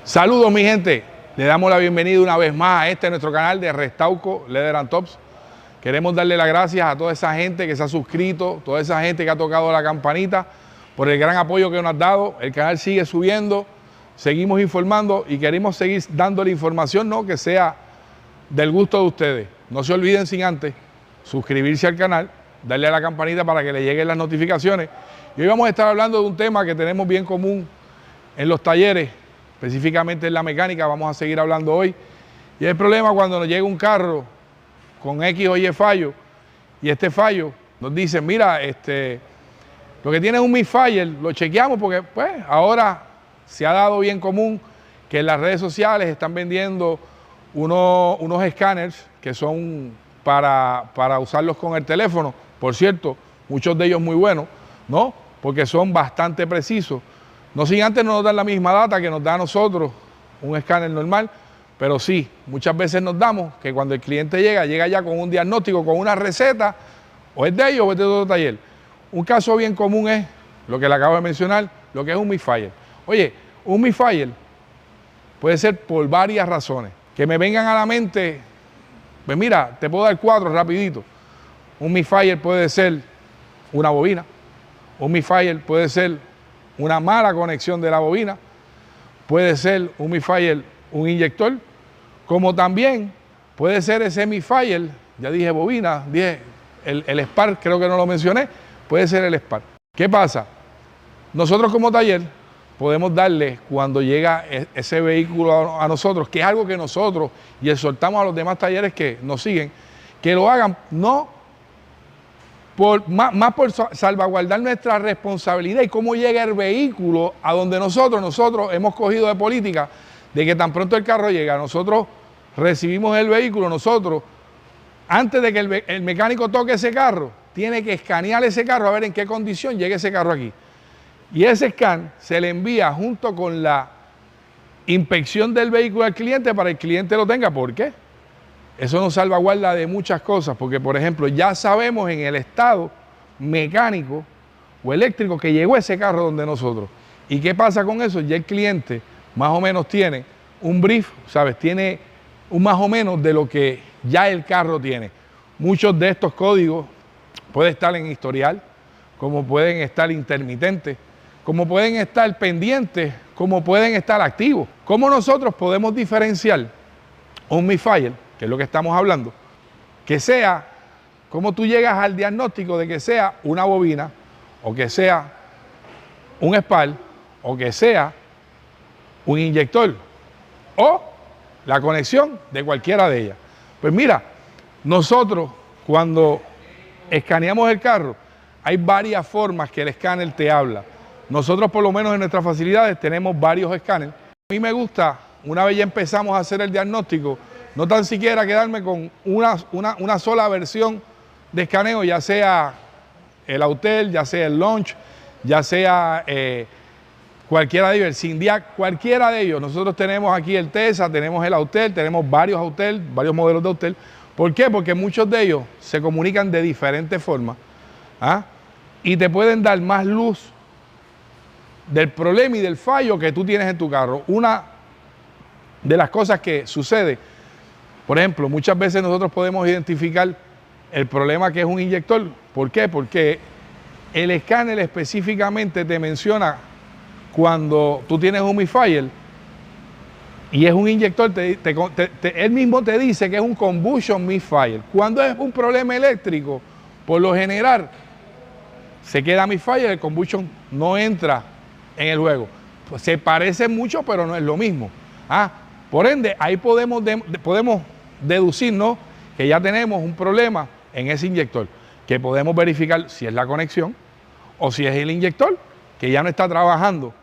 Saludos mi gente, le damos la bienvenida una vez más a nuestro canal de Restauco Leather and Tops. Queremos darle las gracias a toda esa gente que se ha suscrito, toda esa gente que ha tocado la campanita, por el gran apoyo que nos ha dado. El canal sigue subiendo, seguimos informando y queremos seguir dándole información, ¿no?, que sea del gusto de ustedes. No se olviden sin antes suscribirse al canal, darle a la campanita para que le lleguen las notificaciones. Y hoy vamos a estar hablando de un tema que tenemos bien común en los talleres, específicamente en la mecánica. Vamos a seguir hablando hoy. Y es el problema cuando nos llega un carro con X o Y fallo, y este fallo nos dicen, mira, lo que tiene es un misfire, lo chequeamos porque pues ahora se ha dado bien común que en las redes sociales están vendiendo unos escáneres que son para usarlos con el teléfono. Por cierto, muchos de ellos muy buenos, ¿no?, porque son bastante precisos. No sin antes no nos dan la misma data que nos da a nosotros un escáner normal, pero sí, muchas veces nos damos que cuando el cliente llega ya con un diagnóstico, con una receta, o es de ellos o es de otro taller. Un caso bien común es lo que le acabo de mencionar, lo que es un misfire. Oye, un misfire puede ser por varias razones. Que me vengan a la mente, pues mira, te puedo dar 4 rapidito. Un misfire puede ser una bobina, un misfire puede ser una mala conexión de la bobina, puede ser un misfire, un inyector, como también puede ser ese misfire, ya dije bobina, dije el spark, creo que no lo mencioné, puede ser el spark. ¿Qué pasa? Nosotros como taller podemos darle, cuando llega ese vehículo a nosotros, que es algo que nosotros, y exhortamos a los demás talleres que nos siguen, que lo hagan, no más por salvaguardar nuestra responsabilidad y cómo llega el vehículo a donde nosotros hemos cogido de política de que tan pronto el carro llega, nosotros recibimos el vehículo, nosotros, antes de que el mecánico toque ese carro, tiene que escanear ese carro a ver en qué condición llega ese carro aquí. Y ese scan se le envía junto con la inspección del vehículo al cliente para que el cliente lo tenga. ¿Por qué? Eso nos salvaguarda de muchas cosas, porque por ejemplo ya sabemos en el estado mecánico o eléctrico que llegó ese carro donde nosotros. ¿Y qué pasa con eso? Ya el cliente más o menos tiene un brief, ¿sabes? Tiene un más o menos de lo que ya el carro tiene. Muchos de estos códigos pueden estar en historial, como pueden estar intermitentes, como pueden estar pendientes, como pueden estar activos. ¿Cómo nosotros podemos diferenciar un misfire, que es lo que estamos hablando, que sea, cómo tú llegas al diagnóstico de que sea una bobina, o que sea un spark, o que sea un inyector, o la conexión de cualquiera de ellas? Pues mira, nosotros cuando escaneamos el carro, hay varias formas que el escáner te habla. Nosotros por lo menos en nuestras facilidades tenemos varios escáneres. A mí me gusta, una vez ya empezamos a hacer el diagnóstico, no tan siquiera quedarme con una sola versión de escaneo, ya sea el Autel, ya sea el Launch, ya sea cualquiera de ellos, el Syndiac, cualquiera de ellos. Nosotros tenemos aquí el TESA, tenemos el Autel, tenemos varios Autel, varios modelos de Autel. ¿Por qué? Porque muchos de ellos se comunican de diferentes formas, ¿ah?, y te pueden dar más luz del problema y del fallo que tú tienes en tu carro. Una de las cosas que sucede, por ejemplo, muchas veces nosotros podemos identificar el problema que es un inyector. ¿Por qué? Porque el escáner específicamente te menciona cuando tú tienes un misfire y es un inyector, él mismo te dice que es un combustion misfire. Cuando es un problema eléctrico, por lo general, se queda misfire, el combustion no entra en el juego. Pues se parece mucho, pero no es lo mismo. Por ende, ahí podemos deducir, ¿no?, que ya tenemos un problema en ese inyector, que podemos verificar si es la conexión o si es el inyector, que ya no está trabajando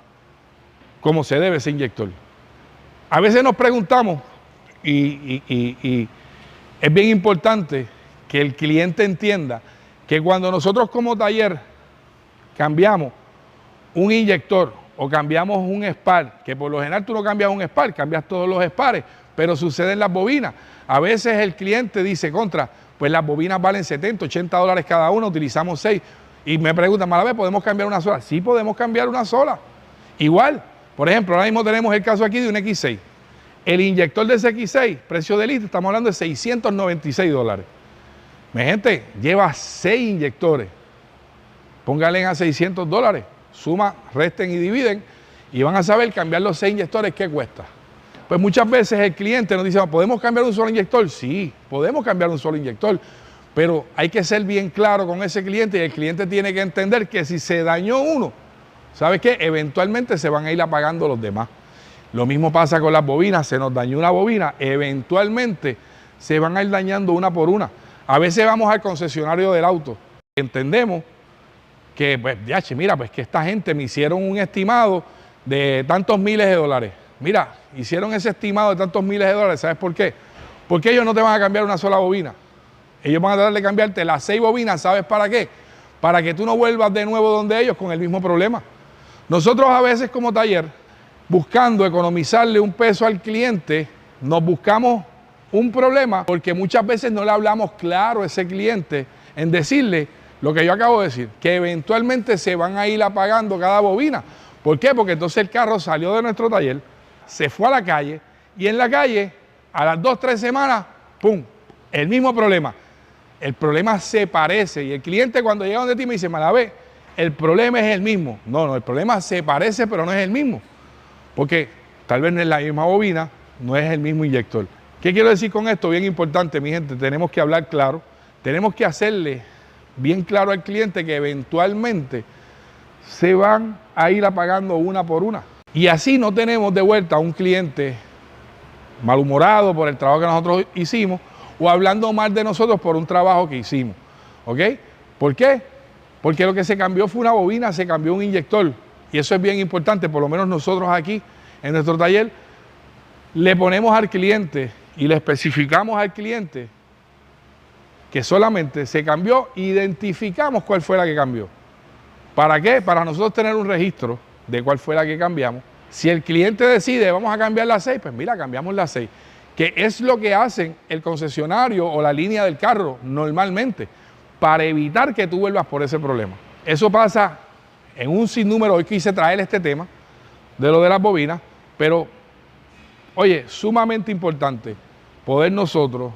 como se debe ese inyector. A veces nos preguntamos, y es bien importante que el cliente entienda que cuando nosotros como taller cambiamos un inyector o cambiamos un spark, que por lo general tú no cambias un spark, cambias todos los sparks, pero sucede en las bobinas. A veces el cliente dice, pues las bobinas valen 70, 80 dólares cada una, utilizamos 6. Y me preguntan, Malavé, ¿podemos cambiar una sola? Sí, podemos cambiar una sola. Igual, Por ejemplo, ahora mismo tenemos el caso aquí de un X6. El inyector de ese X6, precio de lista, estamos hablando de $696. Mi gente, lleva 6 inyectores. Pónganle a $600, suma, resten y dividen y van a saber cambiar los 6 inyectores qué cuesta. Pues muchas veces el cliente nos dice, ¿podemos cambiar un solo inyector? Sí, podemos cambiar un solo inyector, pero hay que ser bien claro con ese cliente y el cliente tiene que entender que si se dañó uno, ¿sabes qué? Eventualmente se van a ir apagando los demás. Lo mismo pasa con las bobinas, se nos dañó una bobina, eventualmente se van a ir dañando una por una. A veces vamos al concesionario del auto, entendemos que, pues, mira, pues que esta gente me hicieron un estimado de tantos miles de dólares. Mira, hicieron ese estimado de tantos miles de dólares, ¿sabes por qué? Porque ellos no te van a cambiar una sola bobina. Ellos van a tratar de cambiarte las 6 bobinas, ¿sabes para qué? Para que tú no vuelvas de nuevo donde ellos con el mismo problema. Nosotros a veces como taller, buscando economizarle un peso al cliente, nos buscamos un problema porque muchas veces no le hablamos claro a ese cliente en decirle lo que yo acabo de decir, que eventualmente se van a ir apagando cada bobina. ¿Por qué? Porque entonces el carro salió de nuestro taller, se fue a la calle y en la calle a las 2 o 3 semanas, ¡pum!, el mismo problema. El problema se parece y el cliente cuando llega donde ti me dice, Malavé, el problema es el mismo. No, el problema se parece pero no es el mismo. Porque tal vez no es la misma bobina, no es el mismo inyector. ¿Qué quiero decir con esto? Bien importante, mi gente, tenemos que hablar claro, tenemos que hacerle bien claro al cliente que eventualmente se van a ir apagando una por una. Y así no tenemos de vuelta a un cliente malhumorado por el trabajo que nosotros hicimos o hablando mal de nosotros por un trabajo que hicimos. ¿Ok? ¿Por qué? Porque lo que se cambió fue una bobina, se cambió un inyector. Y eso es bien importante, por lo menos nosotros aquí en nuestro taller le ponemos al cliente y le especificamos al cliente que solamente se cambió, identificamos cuál fue la que cambió. ¿Para qué? Para nosotros tener un registro de cuál fue la que cambiamos. Si el cliente decide, vamos a cambiar las 6, pues mira, cambiamos las 6. Que es lo que hacen el concesionario o la línea del carro normalmente, para evitar que tú vuelvas por ese problema. Eso pasa en un sinnúmero. Hoy quise traer este tema de lo de las bobinas, pero, oye, sumamente importante poder nosotros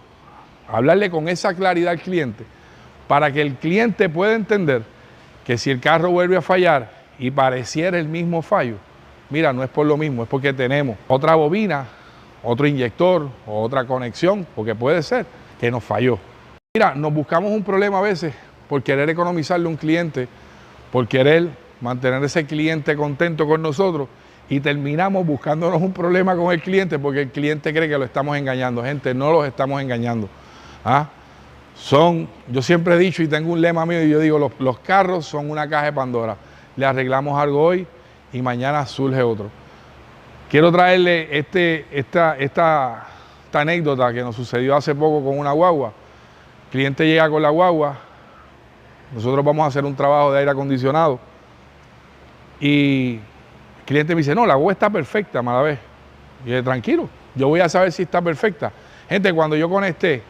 hablarle con esa claridad al cliente para que el cliente pueda entender que si el carro vuelve a fallar y pareciera el mismo fallo, mira, no es por lo mismo, es porque tenemos otra bobina, otro inyector o otra conexión, porque puede ser que nos falló. Mira, nos buscamos un problema a veces por querer economizarle a un cliente, por querer mantener ese cliente contento con nosotros y terminamos buscándonos un problema con el cliente porque el cliente cree que lo estamos engañando. Gente, no los estamos engañando. Yo siempre he dicho y tengo un lema mío y yo digo, los carros son una caja de Pandora. Le arreglamos algo hoy y mañana surge otro. Quiero traerle esta anécdota que nos sucedió hace poco con una guagua. El cliente llega con la guagua, nosotros vamos a hacer un trabajo de aire acondicionado y el cliente me dice, no, la guagua está perfecta, Malavé. Y yo dije, tranquilo, yo voy a saber si está perfecta. Gente, cuando yo conecté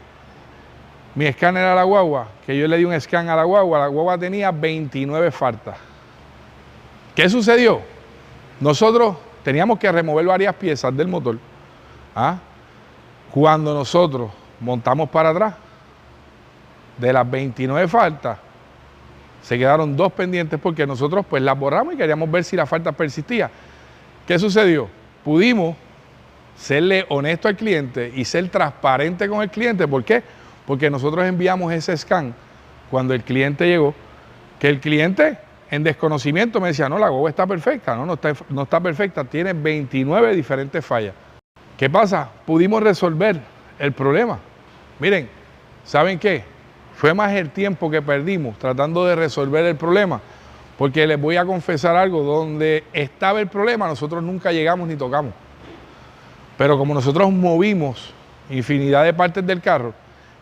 mi escáner a la guagua, que yo le di un scan a la guagua tenía 29 faltas. ¿Qué sucedió? Nosotros teníamos que remover varias piezas del motor. Cuando nosotros montamos para atrás, de las 29 faltas, se quedaron 2 pendientes porque nosotros pues las borramos y queríamos ver si la falta persistía. ¿Qué sucedió? Pudimos serle honesto al cliente y ser transparente con el cliente. ¿Por qué? Porque nosotros enviamos ese scan cuando el cliente llegó, que el cliente en desconocimiento me decía, no, la guagua está perfecta, no está perfecta, tiene 29 diferentes fallas. ¿Qué pasa? Pudimos resolver el problema. Miren, ¿saben qué? Fue más el tiempo que perdimos tratando de resolver el problema, porque les voy a confesar algo, donde estaba el problema nosotros nunca llegamos ni tocamos. Pero como nosotros movimos infinidad de partes del carro,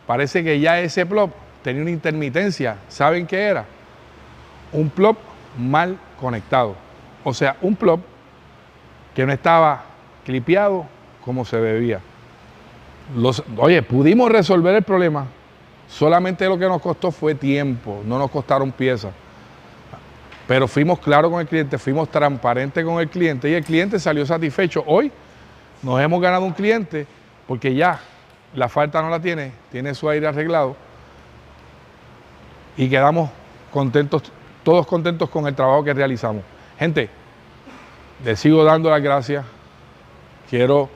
parece que ya ese plop tenía una intermitencia. ¿Saben qué era? Un plop mal conectado. O sea, un plop que no estaba clipeado como se debía. Oye, pudimos resolver el problema. Solamente lo que nos costó fue tiempo, no nos costaron piezas. pero fuimos claros con el cliente, fuimos transparentes con el cliente y el cliente salió satisfecho. Hoy nos hemos ganado un cliente porque ya la falta no la tiene su aire arreglado y quedamos contentos, todos contentos con el trabajo que realizamos. Gente, les sigo dando las gracias. Quiero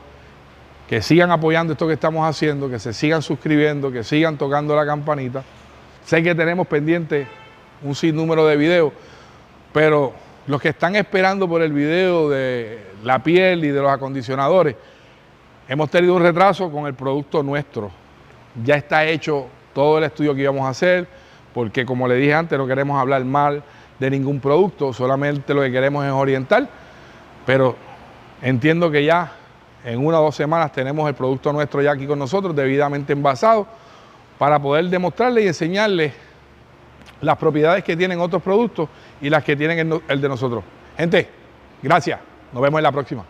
que sigan apoyando esto que estamos haciendo, que se sigan suscribiendo, que sigan tocando la campanita. Sé que tenemos pendiente un sinnúmero de videos, pero los que están esperando por el video de la piel y de los acondicionadores, hemos tenido un retraso con el producto nuestro. Ya está hecho todo el estudio que íbamos a hacer, porque como le dije antes, no queremos hablar mal de ningún producto, solamente lo que queremos es orientar, pero entiendo que ya en 1 o 2 semanas tenemos el producto nuestro ya aquí con nosotros, debidamente envasado, para poder demostrarle y enseñarle las propiedades que tienen otros productos y las que tienen el de nosotros. Gente, gracias. Nos vemos en la próxima.